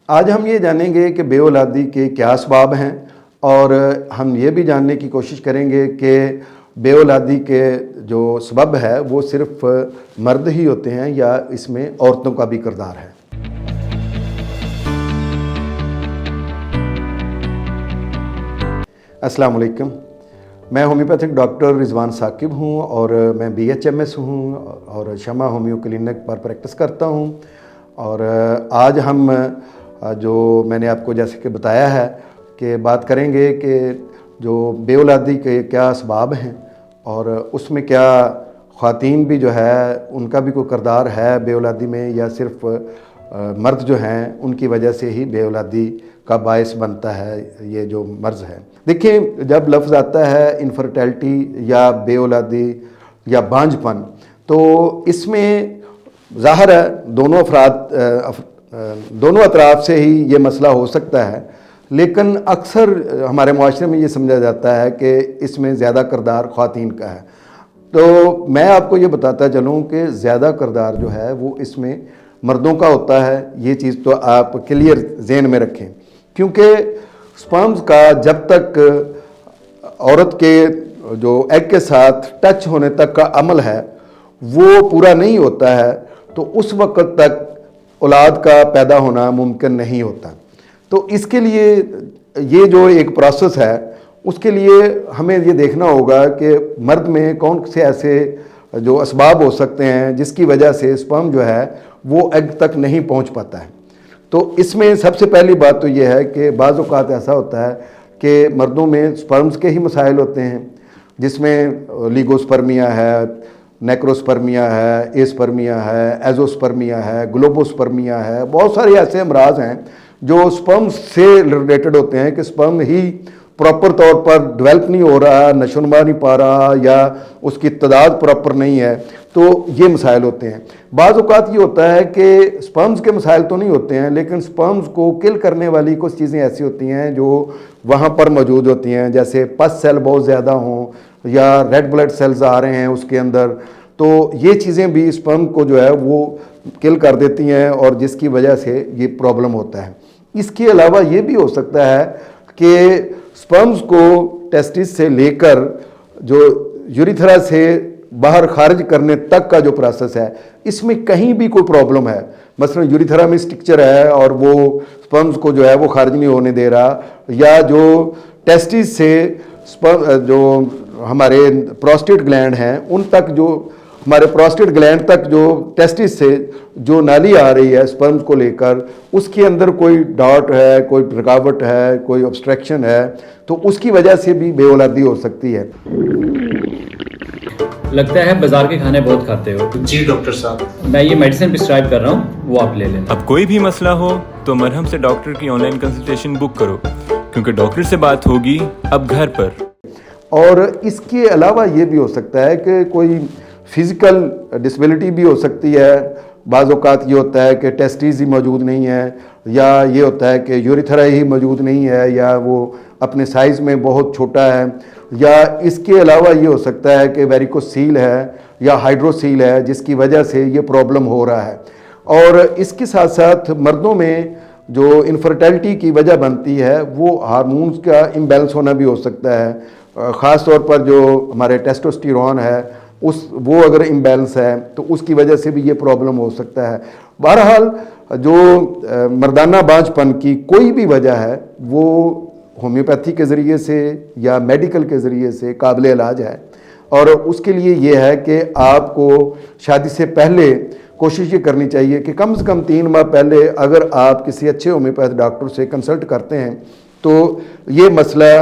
آج ہم یہ جانیں گے کہ بے اولادی کے کیا اسباب ہیں، اور ہم یہ بھی جاننے کی کوشش کریں گے کہ بے اولادی کے جو سبب ہے وہ صرف مرد ہی ہوتے ہیں یا اس میں عورتوں کا بھی کردار ہے۔ السلام علیکم، میں ہومیوپیتھک ڈاکٹر رضوان ثاقب ہوں اور میں BHMS ہوں اور شمع ہومیو کلینک پر پریکٹس کرتا ہوں۔ اور آج ہم جو میں نے آپ کو جیسے کہ بتایا ہے کہ بات کریں گے کہ جو بے اولادی کے کیا اسباب ہیں اور اس میں کیا خواتین بھی جو ہے ان کا بھی کوئی کردار ہے بے اولادی میں، یا صرف مرد جو ہیں ان کی وجہ سے ہی بے اولادی کا باعث بنتا ہے یہ جو مرض ہے۔ دیکھیں، جب لفظ آتا ہے انفرٹیلٹی یا بے اولادی یا بانجھ پن، تو اس میں ظاہر ہے دونوں اطراف سے ہی یہ مسئلہ ہو سکتا ہے، لیکن اکثر ہمارے معاشرے میں یہ سمجھا جاتا ہے کہ اس میں زیادہ کردار خواتین کا ہے۔ تو میں آپ کو یہ بتاتا چلوں کہ زیادہ کردار جو ہے وہ اس میں مردوں کا ہوتا ہے۔ یہ چیز تو آپ کلیئر ذہن میں رکھیں، کیونکہ سپرمز کا جب تک عورت کے جو ایگ کے ساتھ ٹچ ہونے تک کا عمل ہے وہ پورا نہیں ہوتا ہے، تو اس وقت تک اولاد کا پیدا ہونا ممکن نہیں ہوتا۔ تو اس کے لیے یہ جو ایک پروسیس ہے، اس کے لیے ہمیں یہ دیکھنا ہوگا کہ مرد میں کون سے ایسے جو اسباب ہو سکتے ہیں جس کی وجہ سے سپرم جو ہے وہ ایگ تک نہیں پہنچ پاتا ہے۔ تو اس میں سب سے پہلی بات تو یہ ہے کہ بعض اوقات ایسا ہوتا ہے کہ مردوں میں سپرمز کے ہی مسائل ہوتے ہیں، جس میں لیگوسپرمیا ہے، نیکروسپرمیا ہے، ایسپرمیا ہے، ایزوسپرمیا ہے، گلوبوسپرمیا ہے۔ بہت سارے ایسے امراض ہیں جو سپرم سے ریلیٹڈ ہوتے ہیں کہ سپرم ہی پراپر طور پر ڈیولپ نہیں ہو رہا، نشو نما نہیں پا رہا، یا اس کی تعداد پراپر نہیں ہے، تو یہ مسائل ہوتے ہیں۔ بعض اوقات یہ ہوتا ہے کہ سپرمز کے مسائل تو نہیں ہوتے ہیں، لیکن سپرمز کو کل کرنے والی کچھ چیزیں ایسی ہوتی ہیں جو وہاں پر موجود ہوتی ہیں، جیسے پس سیل بہت زیادہ ہوں یا ریڈ بلڈ سیلز آ رہے ہیں اس کے اندر، تو یہ چیزیں بھی سپرم کو جو ہے وہ کل کر دیتی ہیں اور جس کی وجہ سے یہ پرابلم ہوتا ہے۔ اس کے علاوہ یہ بھی ہو سکتا ہے کہ سپرمز کو ٹیسٹس سے لے کر جو یوریتھرا سے باہر خارج کرنے تک کا جو پروسیس ہے، اس میں کہیں بھی کوئی پرابلم ہے، مثلا یوریتھرا میں اسٹرکچر ہے اور وہ سپرمز کو جو ہے وہ خارج نہیں ہونے دے رہا، یا جو ٹیسٹس سے جو ہمارے پروسٹیٹ گلینڈ ہیں ان تک، جو ہمارے پروسٹیٹ گلینڈ تک جو ٹیسٹس سے جو نالی آ رہی ہے سپرمز کو لے کر، اس کے اندر کوئی ڈاٹ ہے، کوئی رکاوٹ ہے، کوئی obstruction ہے، تو اس کی وجہ سے بھی بے اولادی ہو سکتی ہے۔ لگتا ہے بازار کے کھانے بہت کھاتے ہو۔ جی ڈاکٹر صاحب، میں یہ میڈیسن پرسکرائب کر رہا ہوں، وہ آپ لے لیں۔ اب کوئی بھی مسئلہ ہو تو مرہم سے ڈاکٹر کی آن لائن کنسلٹیشن بک کرو، کیونکہ ڈاکٹر سے بات ہوگی اب گھر پر۔ اور اس کے علاوہ یہ بھی ہو سکتا ہے کہ کوئی فزیکل ڈسیبلٹی بھی ہو سکتی ہے۔ بعض اوقات یہ ہوتا ہے کہ ٹیسٹیز ہی موجود نہیں ہے، یا یہ ہوتا ہے کہ یوریتھرا ہی موجود نہیں ہے، یا وہ اپنے سائز میں بہت چھوٹا ہے، یا اس کے علاوہ یہ ہو سکتا ہے کہ ویریکوسیل ہے یا ہائیڈروسیل ہے جس کی وجہ سے یہ پرابلم ہو رہا ہے۔ اور اس کے ساتھ ساتھ مردوں میں جو انفرٹیلٹی کی وجہ بنتی ہے وہ ہارمونز کا امبیلنس ہونا بھی ہو سکتا ہے، خاص طور پر جو ہمارے ٹیسٹوسٹیرون ہے وہ اگر امبیلنس ہے تو اس کی وجہ سے بھی یہ پرابلم ہو سکتا ہے۔ بہرحال جو مردانہ بانجھ پن کی کوئی بھی وجہ ہے وہ ہومیوپیتھی کے ذریعے سے یا میڈیکل کے ذریعے سے قابل علاج ہے، اور اس کے لیے یہ ہے کہ آپ کو شادی سے پہلے کوشش یہ کرنی چاہیے کہ کم سے کم 3 ماہ پہلے اگر آپ کسی اچھے ہومیوپیتھ ڈاکٹر سے کنسلٹ کرتے ہیں تو یہ مسئلہ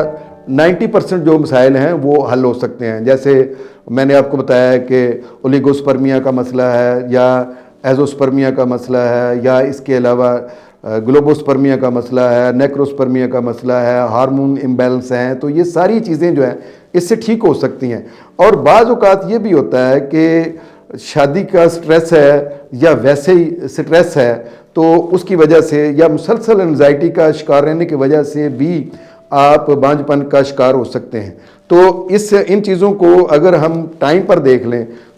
90% جو مسائل ہیں وہ حل ہو سکتے ہیں۔ جیسے میں نے آپ کو بتایا کہ اولیگوسپرمیا کا مسئلہ ہے، یا ایزوسپرمیا کا مسئلہ ہے، یا اس کے علاوہ گلوبوسپرمیا کا مسئلہ ہے، نیکروسپرمیا کا مسئلہ ہے، ہارمون امبیلنس ہیں، تو یہ ساری چیزیں جو ہیں اس سے ٹھیک ہو سکتی ہیں۔ اور بعض اوقات یہ بھی ہوتا ہے کہ شادی کا سٹریس ہے یا ویسے ہی سٹریس ہے، تو اس کی وجہ سے یا مسلسل انزائٹی کا شکار رہنے کی وجہ سے بھی آپ بانجھ پن کا شکار ہو سکتے ہیں۔ تو ان چیزوں کو اگر ہم ٹائم پر دیکھ لیں